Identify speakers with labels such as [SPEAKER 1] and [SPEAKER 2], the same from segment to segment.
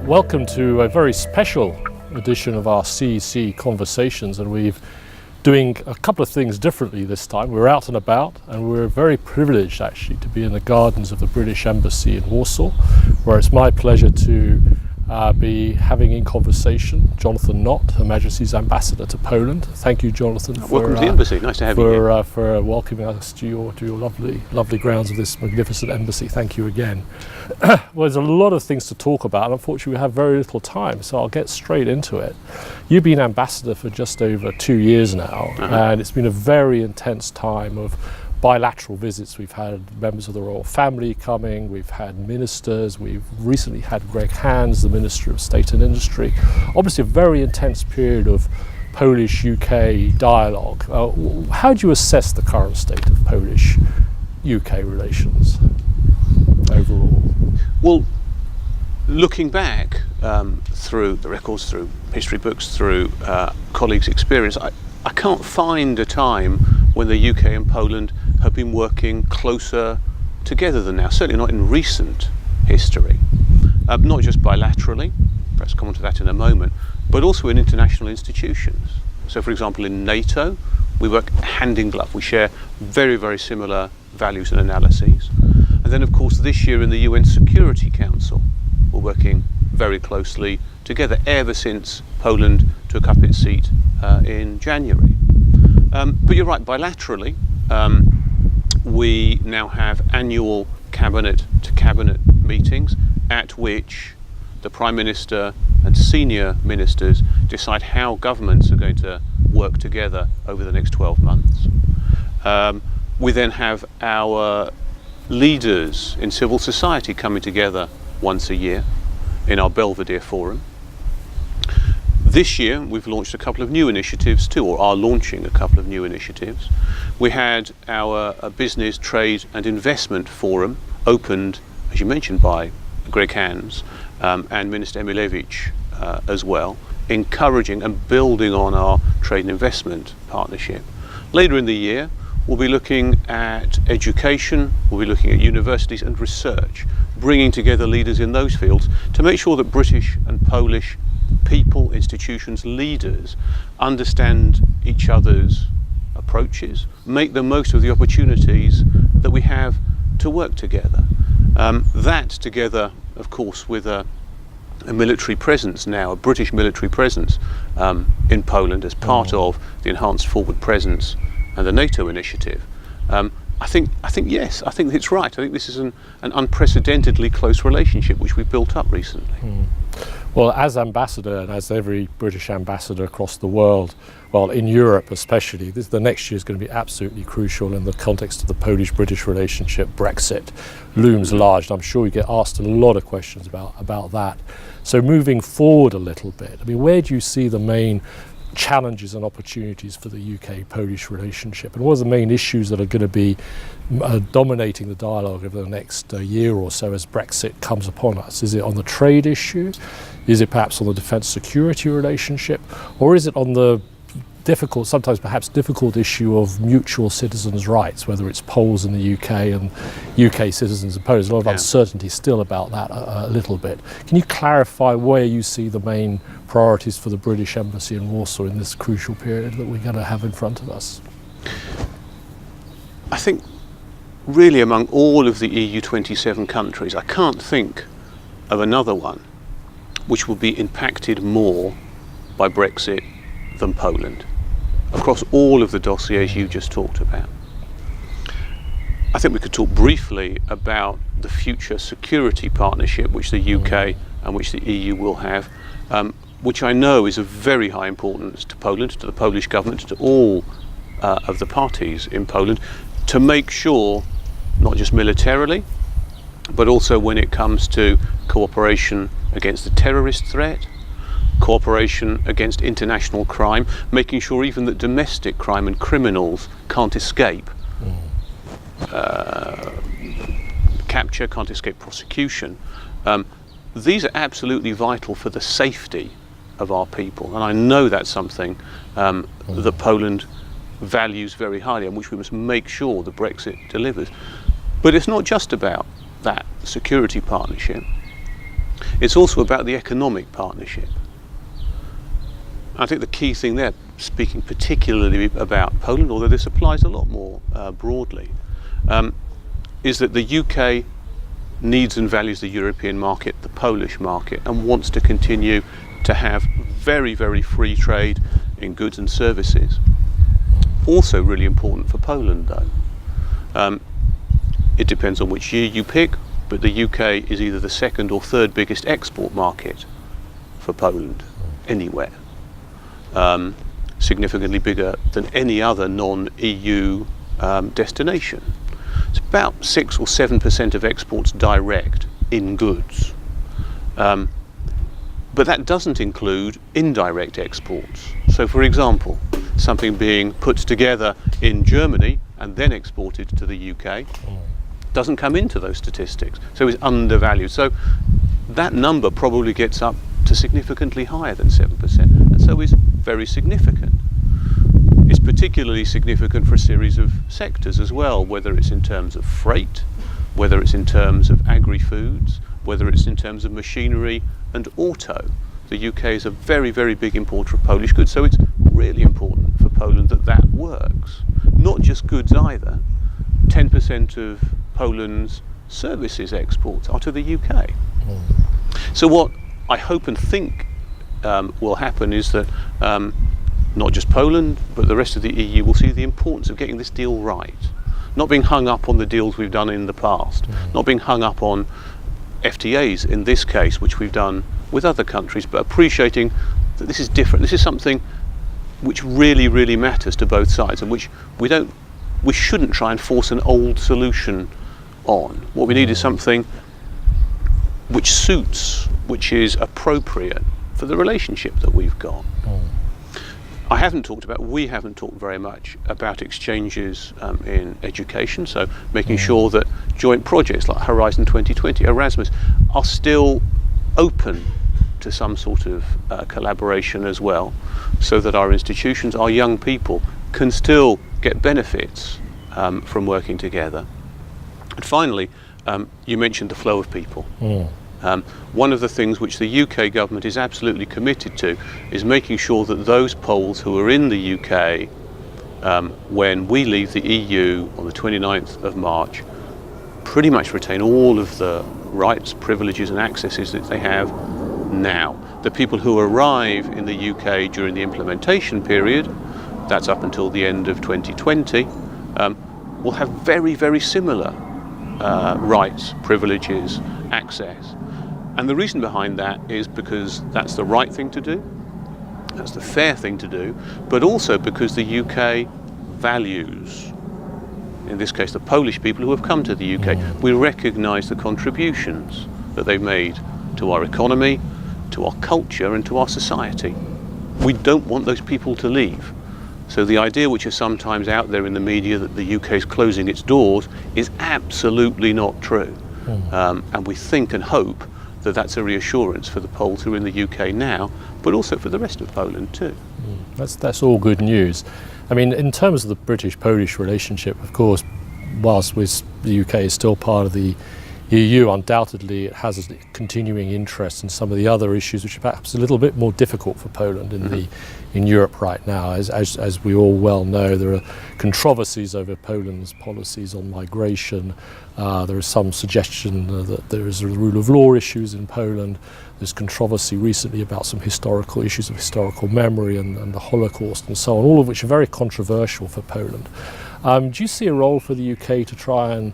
[SPEAKER 1] Welcome to a very special edition of our CEC Conversations, and we're doing a couple of things differently this time. We're out and about, and we're very privileged actually to be in the gardens of the British Embassy in Warsaw, where it's my pleasure to be having in conversation Jonathan Knott, Her Majesty's Ambassador to Poland. Thank you, Jonathan.
[SPEAKER 2] Welcome to the embassy. Nice to have you here.
[SPEAKER 1] For welcoming us to your lovely grounds of this magnificent embassy. Thank you again. Well, there's a lot of things to talk about, and unfortunately we have very little time, so I'll get straight into it. You've been ambassador for just over 2 years now, and it's been a very intense time of bilateral visits. We've had members of the royal family coming, we've had ministers, we've recently had Greg Hands, the Minister of State and Industry. Obviously a very intense period of Polish-UK dialogue. How do you assess the current state of Polish-UK relations overall?
[SPEAKER 2] Well, looking back through the records, through history books, through colleagues' experience, I can't find a time when the UK and Poland have been working closer together than now, certainly not in recent history. Not just bilaterally, perhaps come on to that in a moment, but also in international institutions. So for example in NATO, we work hand in glove. We share very, very similar values and analyses. And then of course this year in the UN Security Council, we're working very closely together ever since Poland took up its seat in January. But you're right, bilaterally, we now have annual cabinet-to-cabinet meetings at which the Prime Minister and senior ministers decide how governments are going to work together over the next 12 months. We then have our leaders in civil society coming together once a year in our Belvedere Forum. This year we've launched a couple of new initiatives too, or are launching a couple of new initiatives. We had our Business, Trade and Investment Forum opened, as you mentioned, by Greg Hands and Minister Emilewicz as well, encouraging and building on our trade and investment partnership. Later in the year we'll be looking at education, we'll be looking at universities and research, bringing together leaders in those fields to make sure that British and Polish people, institutions, leaders understand each other's approaches, make the most of the opportunities that we have to work together. That together, of course, with a military presence now, a British military presence in Poland as part of the enhanced forward presence and the NATO initiative. I think yes, I think it's right. I think this is an unprecedentedly close relationship which we've built up recently.
[SPEAKER 1] Well, as ambassador, and as every British ambassador across the world, well, in Europe especially, the next year is going to be absolutely crucial in the context of the Polish-British relationship. Brexit looms large, and I'm sure you get asked a lot of questions about that. So moving forward a little bit, I mean, where do you see the main challenges and opportunities for the UK-Polish relationship, and what are the main issues that are going to be dominating the dialogue over the next year or so as Brexit comes upon us? Is it on the trade issue? Is it perhaps on the defence-security relationship? Or is it on the difficult, sometimes perhaps difficult issue of mutual citizens' rights, whether it's Poles in the UK and UK citizens in Poland? There's a lot of uncertainty still about that a little bit. Can you clarify where you see the main priorities for the British Embassy in Warsaw in this crucial period that we're going to have in front of us?
[SPEAKER 2] I think really among all of the EU 27 countries, I can't think of another one which will be impacted more by Brexit than Poland, across all of the dossiers you just talked about. I think we could talk briefly about the future security partnership which the UK and which the EU will have, which I know is of very high importance to Poland, to the Polish government, to all of the parties in Poland, to make sure, not just militarily, but also when it comes to cooperation against the terrorist threat, cooperation against international crime, making sure even that domestic crime and criminals can't escape capture, can't escape prosecution. These are absolutely vital for the safety of our people, and I know that's something that Poland values very highly and which we must make sure that Brexit delivers. But it's not just about that security partnership. It's also about the economic partnership. I think the key thing there, speaking particularly about Poland, although this applies a lot more broadly, is that the UK needs and values the European market, the Polish market, and wants to continue to have very, very free trade in goods and services. Also really important for Poland, though. It depends on which year you pick, but the UK is either the second or third biggest export market for Poland anywhere. Significantly bigger than any other non-EU destination. It's about 6 or 7% of exports direct in goods. But that doesn't include indirect exports. So for example, something being put together in Germany and then exported to the UK doesn't come into those statistics, so it's undervalued. So that number probably gets up to significantly higher than 7%, and so is very significant. It's particularly significant for a series of sectors as well, whether it's in terms of freight, whether it's in terms of agri-foods, whether it's in terms of machinery and auto. The UK is a very, very big importer of Polish goods, so it's really important for Poland that that works. Not just goods either. 10% of Poland's services exports are to the UK. So what I hope and think will happen is that not just Poland, but the rest of the EU will see the importance of getting this deal right. Not being hung up on the deals we've done in the past, not being hung up on FTAs in this case, which we've done with other countries, but appreciating that this is different. This is something which really, really matters to both sides, and which we shouldn't try and force an old solution on. What we need is something which suits, which is appropriate for the relationship that we've got. We haven't talked very much about exchanges in education, so making sure that joint projects like Horizon 2020, Erasmus, are still open to some sort of collaboration as well, so that our institutions, our young people, can still get benefits from working together. And finally, you mentioned the flow of people. One of the things which the UK government is absolutely committed to is making sure that those Poles who are in the UK when we leave the EU on the 29th of March pretty much retain all of the rights, privileges and accesses that they have now. The people who arrive in the UK during the implementation period, that's up until the end of 2020, will have very, very similar rights, privileges, access. And the reason behind that is because that's the right thing to do, that's the fair thing to do, but also because the UK values, in this case, the Polish people who have come to the UK. We recognise the contributions that they've made to our economy, to our culture and to our society. We don't want those people to leave. So the idea which is sometimes out there in the media that the UK is closing its doors is absolutely not true. And we think and hope that that's a reassurance for the Poles who are in the UK now, but also for the rest of Poland too.
[SPEAKER 1] That's all good news. I mean, in terms of the British-Polish relationship, of course, whilst the UK is still part of the EU, undoubtedly it has a continuing interest in some of the other issues which are perhaps a little bit more difficult for Poland in Europe right now. As we all well know, there are controversies over Poland's policies on migration. There is some suggestion that there is a rule of law issues in Poland. There's controversy recently about some historical issues of historical memory and the Holocaust and so on, all of which are very controversial for Poland. Do you see a role for the UK to try and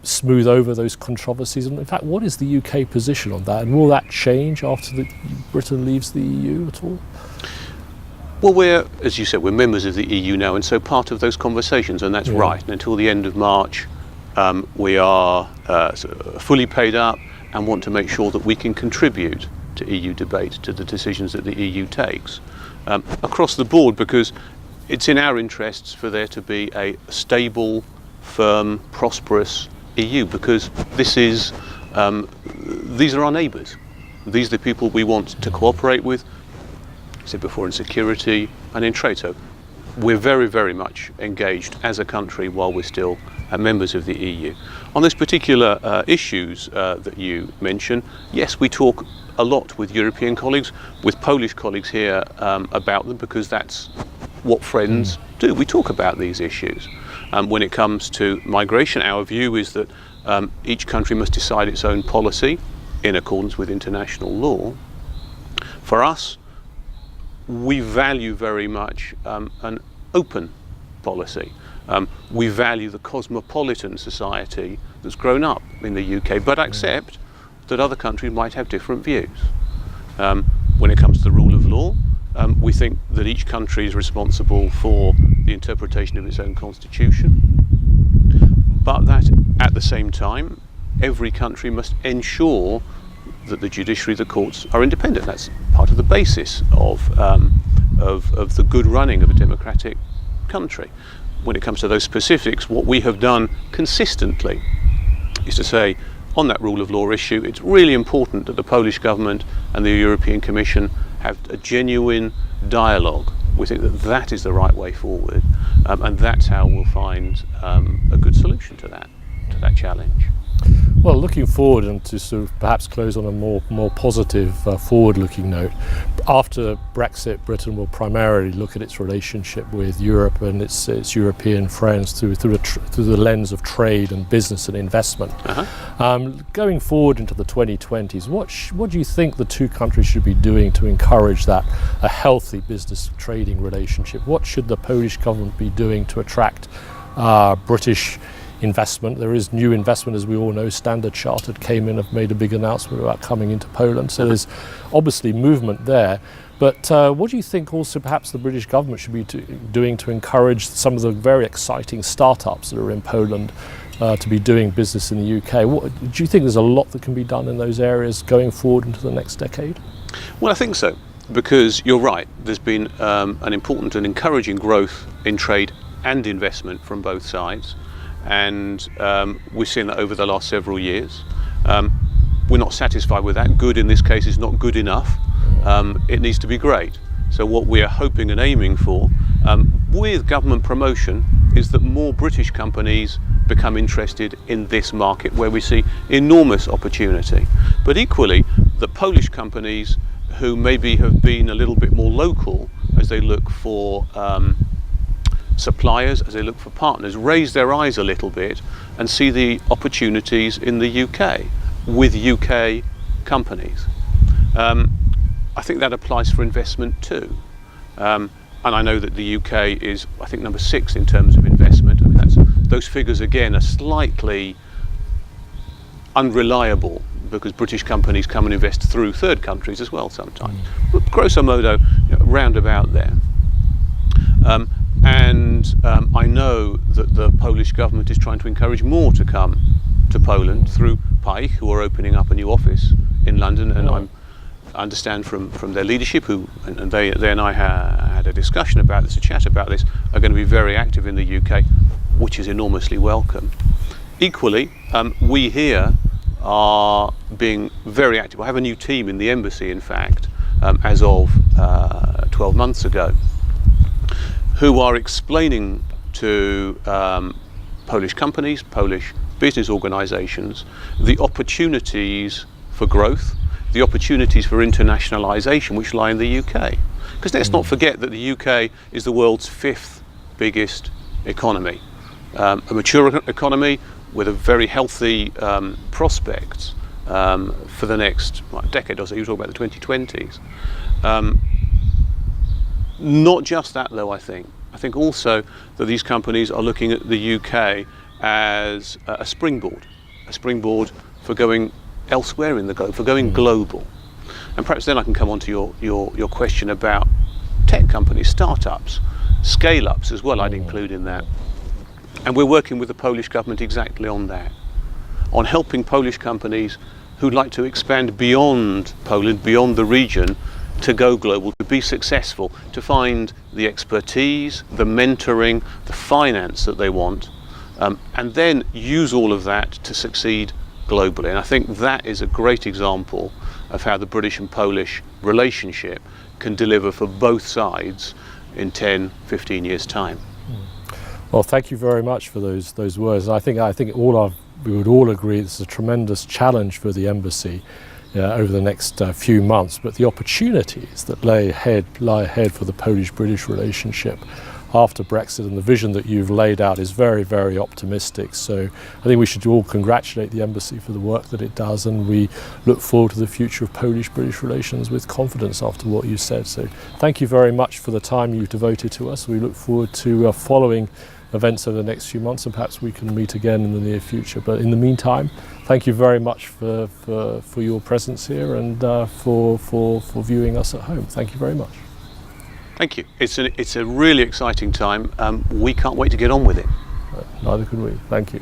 [SPEAKER 1] smooth over those controversies? And in fact, what is the UK position on that? And will that change after Britain leaves the EU at all?
[SPEAKER 2] Well, as you said, we're members of the EU now, and so part of those conversations, and that's right. And until the end of March, we are fully paid up and want to make sure that we can contribute to EU debate, to the decisions that the EU takes across the board, because it's in our interests for there to be a stable, firm, prosperous EU, because these are our neighbours. These are the people we want to cooperate with, I said before, in security and in trade. So we're very, very much engaged as a country while we're still members of the EU. On those particular issues that you mentioned, yes, we talk a lot with European colleagues, with Polish colleagues here about them, because that's what friends do. We talk about these issues. When it comes to migration, our view is that each country must decide its own policy in accordance with international law. For us, we value very much an open policy. We value the cosmopolitan society that's grown up in the UK, but accept that other countries might have different views. When it comes to the rule of law, we think that each country is responsible for the interpretation of its own constitution, but that at the same time, every country must ensure that the judiciary, the courts, are independent. That's part of the basis of the good running of a democratic country. When it comes to those specifics, what we have done consistently is to say, on that rule of law issue, it's really important that the Polish government and the European Commission have a genuine dialogue. We think that that is the right way forward, and that's how we'll find a good solution to that challenge.
[SPEAKER 1] Well, looking forward, and to sort of perhaps close on a more positive, forward-looking note, after Brexit, Britain will primarily look at its relationship with Europe and its European friends through the lens of trade and business and investment. Going forward into the 2020s, what do you think the two countries should be doing to encourage a healthy business trading relationship? What should the Polish government be doing to attract British investment? There is new investment, as we all know. Standard Chartered came in, have made a big announcement about coming into Poland, so there's obviously movement there. But what do you think also perhaps the British government should be doing to encourage some of the very exciting startups that are in Poland to be doing business in the UK? Do you think there's a lot that can be done in those areas going forward into the next decade?
[SPEAKER 2] Well, I think so, because you're right, there's been an important and encouraging growth in trade and investment from both sides. And we've seen that over the last several years. We're not satisfied with that. Good in this case is not good enough. It needs to be great. So what we are hoping and aiming for with government promotion is that more British companies become interested in this market where we see enormous opportunity. But equally, the Polish companies who maybe have been a little bit more local as they look for suppliers, as they look for partners, raise their eyes a little bit and see the opportunities in the UK with UK companies. I think that applies for investment too. And I know that the UK is, I think, number 6 in terms of investment. I mean, those figures again are slightly unreliable because British companies come and invest through third countries as well sometimes. But grosso modo, round about there. I know that the Polish government is trying to encourage more to come to Poland through PAIH, who are opening up a new office in London, and I understand from their leadership, and they and I had a discussion about this, a chat about this, are going to be very active in the UK, which is enormously welcome. Equally, we here are being very active. I have a new team in the embassy, in fact, as of 12 months ago, who are explaining to Polish companies, Polish business organisations, the opportunities for growth, the opportunities for internationalisation which lie in the UK. Because let's not forget that the UK is the world's 5th biggest economy, a mature economy with a very healthy prospects for the next decade or so. You talk about the 2020s. Not just that though, I think also that these companies are looking at the UK as a springboard for going elsewhere in the globe, for going global. And perhaps then I can come on to your question about tech companies, startups, scale-ups as well, I'd include in that. And we're working with the Polish government exactly on that, on helping Polish companies who'd like to expand beyond Poland, beyond the region, to go global, to be successful, to find the expertise, the mentoring, the finance that they want, and then use all of that to succeed globally. And I think that is a great example of how the British and Polish relationship can deliver for both sides in 10, 15 years' time.
[SPEAKER 1] Well, thank you very much for those words. I think we would all agree it's a tremendous challenge for the embassy over the next few months, but the opportunities that lie ahead for the Polish-British relationship after Brexit and the vision that you've laid out is very, very optimistic. So I think we should all congratulate the embassy for the work that it does, and we look forward to the future of Polish-British relations with confidence after what you said. So thank you very much for the time you've devoted to us. We look forward to following events over the next few months, and perhaps we can meet again in the near future. But in the meantime, thank you very much for your presence here and for viewing us at home. Thank you very much.
[SPEAKER 2] Thank you. It's a really exciting time. We can't wait to get on with it.
[SPEAKER 1] Neither could we. Thank you.